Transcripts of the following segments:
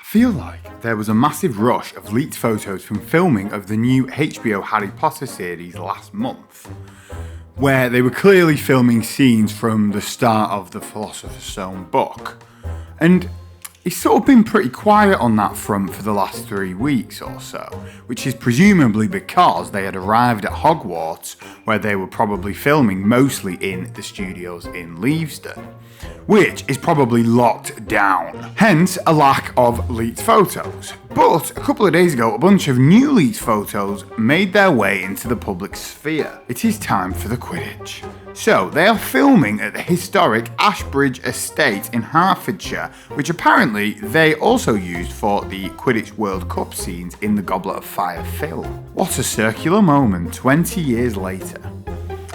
feel like there was a massive rush of leaked photos from filming of the new HBO Harry Potter series last month, where they were clearly filming scenes from the start of the Philosopher's Stone book. And it's sort of been pretty quiet on that front for the last 3 weeks or so, which is presumably because they had arrived at Hogwarts, where they were probably filming mostly in the studios in Leavesden, which is probably locked down, hence a lack of leaked photos. But a couple of days ago, a bunch of new leaked photos made their way into the public sphere. It is time for the Quidditch. So, they are filming at the historic Ashbridge Estate in Hertfordshire, which apparently they also used for the Quidditch World Cup scenes in the Goblet of Fire film. What a circular moment 20 years later.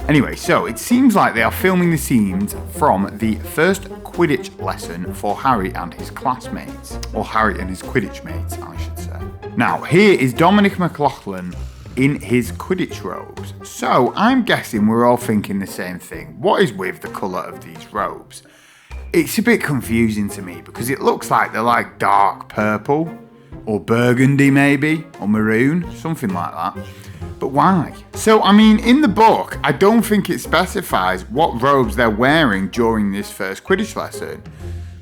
Anyway, so it seems like they are filming the scenes from the first Quidditch lesson for Harry and his classmates. Or Harry and his Quidditch mates, I should say. Now, here is Dominic McLaughlin in his Quidditch robes. So, I'm guessing we're all thinking the same thing. What is with the colour of these robes? It's a bit confusing to me because it looks like they're like dark purple, or burgundy maybe, or maroon, something like that. But why? So, I mean, in the book, I don't think it specifies what robes they're wearing during this first Quidditch lesson.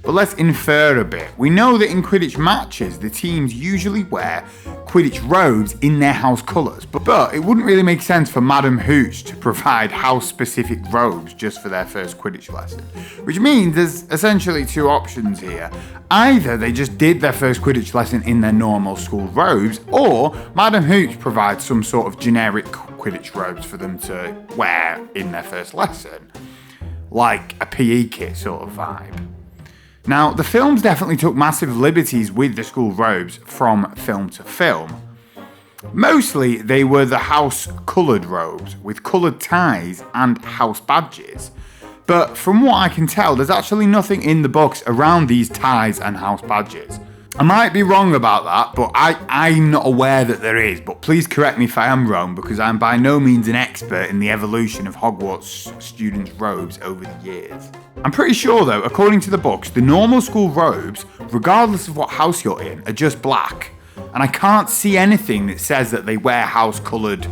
But let's infer a bit. We know that in Quidditch matches, the teams usually wear Quidditch robes in their house colours. But it wouldn't really make sense for Madam Hooch to provide house-specific robes just for their first Quidditch lesson. Which means there's essentially two options here. Either they just did their first Quidditch lesson in their normal school robes, or Madam Hooch provides some sort of generic Quidditch robes for them to wear in their first lesson. Like a PE kit sort of vibe. Now, the films definitely took massive liberties with the school robes from film to film. Mostly, they were the house-coloured robes with coloured ties and house badges. But from what I can tell, there's actually nothing in the books around these ties and house badges. I might be wrong about that, but I'm not aware that there is, but please correct me if I am wrong, because I'm by no means an expert in the evolution of Hogwarts students' robes over the years. I'm pretty sure though, according to the books, the normal school robes, regardless of what house you're in, are just black. And I can't see anything that says that they wear house-coloured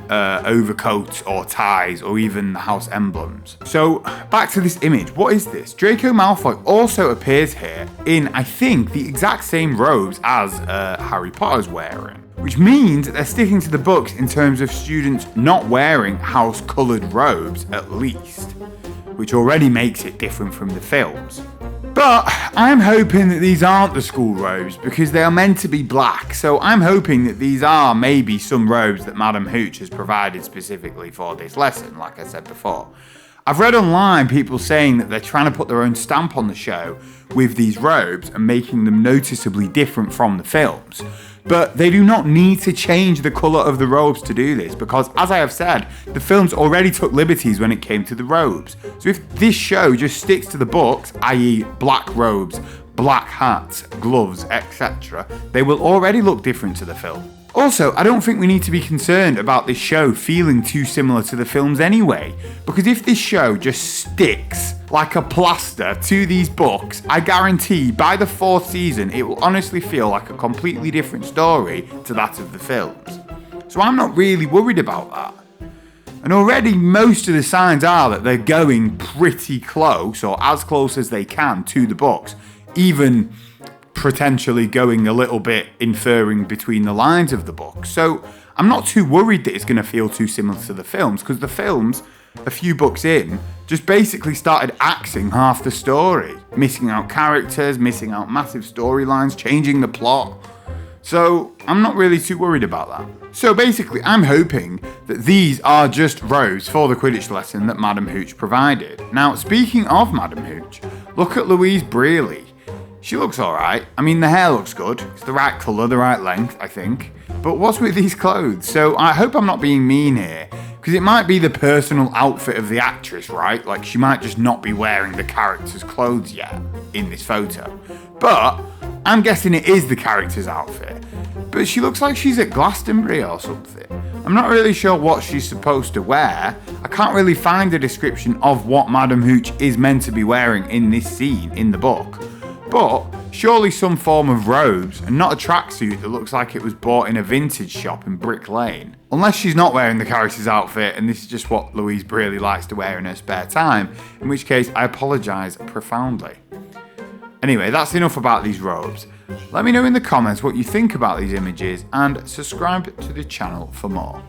overcoats or ties or even the house emblems. So back to this image, what is this? Draco Malfoy also appears here in, I think, the exact same robes as Harry Potter's wearing. Which means that they're sticking to the books in terms of students not wearing house-coloured robes at least. Which already makes it different from the films. But I'm hoping that these aren't the school robes because they are meant to be black, so I'm hoping that these are maybe some robes that Madam Hooch has provided specifically for this lesson, like I said before. I've read online people saying that they're trying to put their own stamp on the show with these robes and making them noticeably different from the films. But they do not need to change the colour of the robes to do this because, as I have said, the films already took liberties when it came to the robes. So if this show just sticks to the books, i.e. black robes, black hats, gloves, etc., they will already look different to the film. Also, I don't think we need to be concerned about this show feeling too similar to the films anyway, because if this show just sticks like a plaster to these books, I guarantee by the 4th season it will honestly feel like a completely different story to that of the films. So I'm not really worried about that. And already most of the signs are that they're going pretty close, or as close as they can, to the books, even potentially going a little bit inferring between the lines of the book. So I'm not too worried that it's going to feel too similar to the films, because the films, a few books in, just basically started axing half the story, missing out characters, missing out massive storylines, changing the plot. So I'm not really too worried about that. So basically, I'm hoping that these are just robes for the Quidditch lesson that Madam Hooch provided. Now, speaking of Madam Hooch, look at Louise Brealey. She looks alright. I mean, the hair looks good. It's the right colour, the right length, I think. But what's with these clothes? So I hope I'm not being mean here, because it might be the personal outfit of the actress, right? Like, she might just not be wearing the character's clothes yet in this photo. But I'm guessing it is the character's outfit. But she looks like she's at Glastonbury or something. I'm not really sure what she's supposed to wear. I can't really find a description of what Madam Hooch is meant to be wearing in this scene in the book. But Surely some form of robes and not a tracksuit that looks like it was bought in a vintage shop in Brick Lane. Unless she's not wearing the character's outfit and this is just what Louise Brealey likes to wear in her spare time, in which case I apologise profoundly. Anyway, that's enough about these robes. Let me know in the comments what you think about these images and subscribe to the channel for more.